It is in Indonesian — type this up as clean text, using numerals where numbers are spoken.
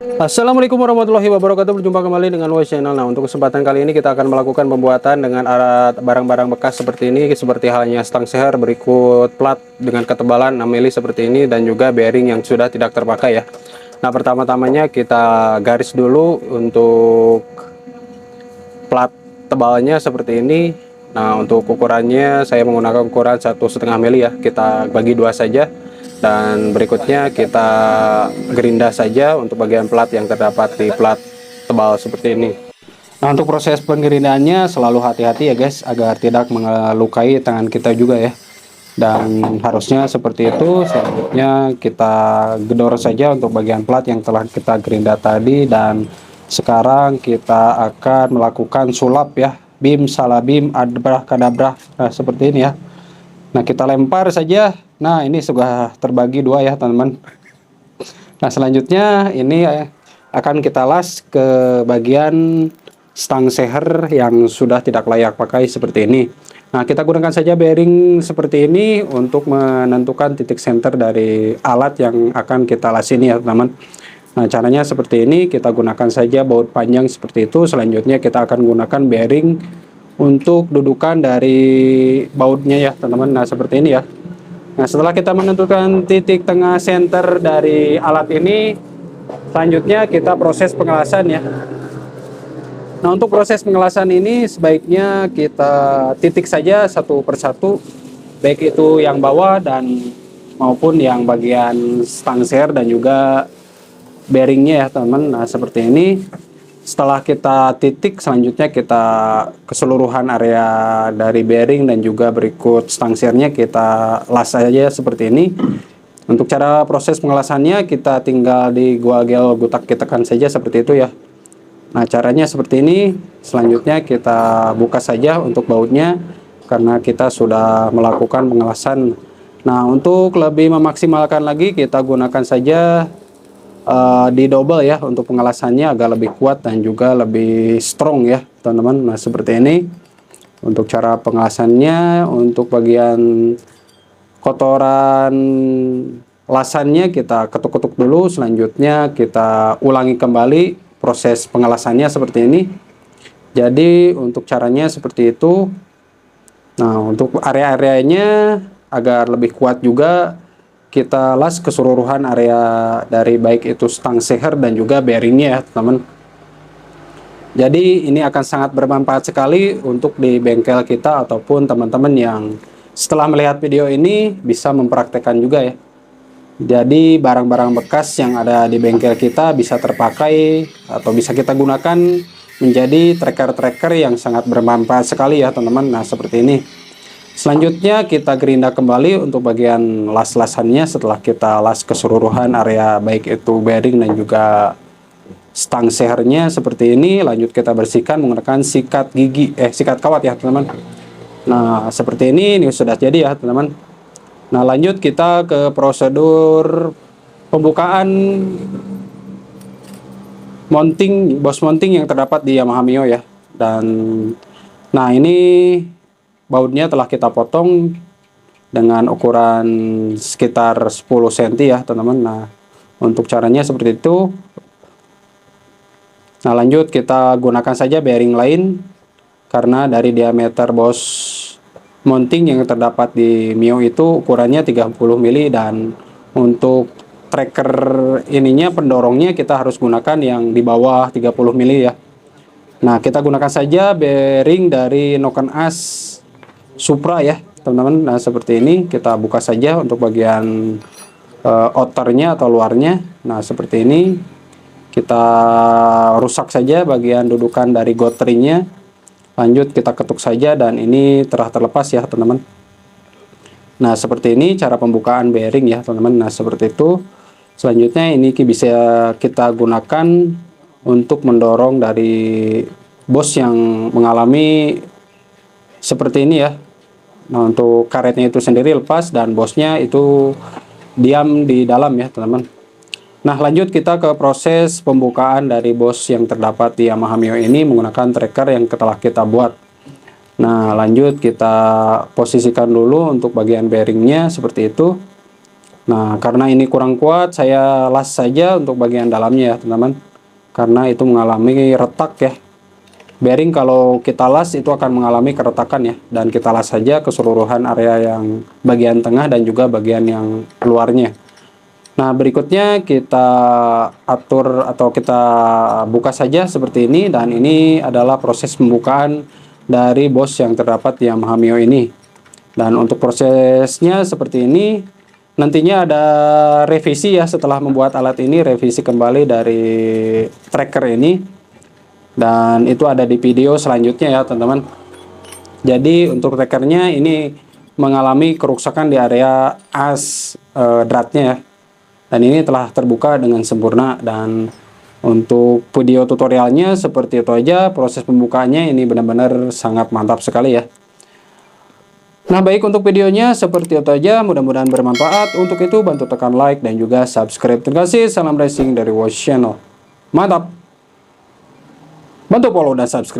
Assalamualaikum warahmatullahi wabarakatuh. Berjumpa kembali dengan Wise Channel. Nah, untuk kesempatan kali ini kita akan melakukan pembuatan dengan alat barang-barang bekas seperti ini, seperti halnya stang seher berikut plat dengan ketebalan 6 mili seperti ini, dan juga bearing yang sudah tidak terpakai ya. Nah, pertama-tamanya kita garis dulu untuk plat tebalnya seperti ini. Nah, untuk ukurannya saya menggunakan ukuran 1,5 mili ya. Kita bagi dua saja. Dan berikutnya kita gerinda saja untuk bagian plat yang terdapat di plat tebal seperti ini. Nah, untuk proses penggerindaannya selalu hati-hati ya guys, agar tidak melukai tangan kita juga ya. Dan harusnya seperti itu. Selanjutnya kita gedor saja untuk bagian plat yang telah kita gerinda tadi. Dan sekarang kita akan melakukan sulap ya, bim salabim abrah kadabra. Nah, seperti ini ya. Nah, kita lempar saja. Nah, ini sudah terbagi dua ya teman-teman. Nah, selanjutnya ini akan kita las ke bagian stang seher yang sudah tidak layak pakai seperti ini. Nah, kita gunakan saja bearing seperti ini untuk menentukan titik center dari alat yang akan kita las ini ya teman-teman. Nah, caranya seperti ini, kita gunakan saja baut panjang seperti itu. Selanjutnya kita akan gunakan bearing untuk dudukan dari bautnya ya teman-teman. Nah, seperti ini ya. Nah, setelah kita menentukan titik tengah center dari alat ini, selanjutnya kita proses pengelasan ya. Nah, untuk proses pengelasan ini sebaiknya kita titik saja satu persatu, baik itu yang bawah dan maupun yang bagian stang seher dan juga bearingnya ya teman-teman. Nah, seperti ini. Setelah kita titik, selanjutnya kita keseluruhan area dari bearing dan juga berikut stang sehernya kita las saja seperti ini. Untuk cara proses pengelasannya, kita tinggal di gua gel gutak kita tekan saja seperti itu ya. Nah, caranya seperti ini. Selanjutnya kita buka saja untuk bautnya karena kita sudah melakukan pengelasan. Nah, untuk lebih memaksimalkan lagi, kita gunakan saja di double ya untuk pengelasannya agar lebih kuat dan juga lebih strong ya teman-teman. Nah, seperti ini untuk cara pengelasannya. Untuk bagian kotoran lasannya kita ketuk-ketuk dulu, selanjutnya kita ulangi kembali proses pengelasannya seperti ini. Jadi untuk caranya seperti itu. Nah, untuk area-areanya agar lebih kuat juga, kita las keseluruhan area dari baik itu stang seher dan juga bearingnya ya teman-teman. Jadi ini akan sangat bermanfaat sekali untuk di bengkel kita ataupun teman-teman yang setelah melihat video ini bisa mempraktekkan juga ya. Jadi barang-barang bekas yang ada di bengkel kita bisa terpakai atau bisa kita gunakan menjadi tracker-tracker yang sangat bermanfaat sekali ya teman-teman. Nah, seperti ini. Selanjutnya kita gerinda kembali untuk bagian las-lasannya setelah kita las keseluruhan area baik itu bearing dan juga stang sehernya seperti ini. Lanjut kita bersihkan menggunakan sikat gigi sikat kawat ya teman-teman. Nah, seperti ini sudah jadi ya teman-teman. Nah, lanjut kita ke prosedur pembukaan mounting, bos mounting yang terdapat di Yamaha Mio ya. Dan nah, ini bautnya telah kita potong dengan ukuran sekitar 10 cm ya teman-teman. Nah, untuk caranya seperti itu. Nah, lanjut kita gunakan saja bearing lain karena dari diameter bos mounting yang terdapat di Mio itu ukurannya 30 mili, dan untuk tracker ininya pendorongnya kita harus gunakan yang di bawah 30 mili ya. Nah, kita gunakan saja bearing dari Noken As Supra ya teman-teman. Nah, seperti ini kita buka saja untuk bagian outernya atau luarnya. Nah, seperti ini kita rusak saja bagian dudukan dari gotringnya. Lanjut kita ketuk saja dan ini telah terlepas ya teman-teman. Nah, seperti ini cara pembukaan bearing ya teman-teman. Nah, seperti itu. Selanjutnya ini bisa kita gunakan untuk mendorong dari bos yang mengalami seperti ini ya. Nah, untuk karetnya itu sendiri lepas dan bosnya itu diam di dalam ya teman-teman. Nah, lanjut kita ke proses pembukaan dari bos yang terdapat di Yamaha Mio ini menggunakan tracker yang telah kita buat. Nah, lanjut kita posisikan dulu untuk bagian bearingnya seperti itu. Nah, karena ini kurang kuat, saya las saja untuk bagian dalamnya ya teman-teman, karena itu mengalami retak ya. Bearing kalau kita las itu akan mengalami keretakan ya, dan kita las saja keseluruhan area yang bagian tengah dan juga bagian yang luarnya. Nah, berikutnya kita atur atau kita buka saja seperti ini, dan ini adalah proses pembukaan dari BOS yang terdapat di Yamaha Mio ini. Dan untuk prosesnya seperti ini, nantinya ada revisi ya setelah membuat alat ini, revisi kembali dari tracker ini, dan itu ada di video selanjutnya ya teman-teman. Jadi untuk trackernya ini mengalami kerusakan di area as dratnya ya, dan ini telah terbuka dengan sempurna. Dan untuk video tutorialnya seperti itu aja, proses pembukaannya ini benar-benar sangat mantap sekali ya. Nah, baik, untuk videonya seperti itu aja, mudah-mudahan bermanfaat. Untuk itu bantu tekan like dan juga subscribe. Terima kasih, salam racing dari Wash Channel. Mantap. Bantu follow dan subscribe.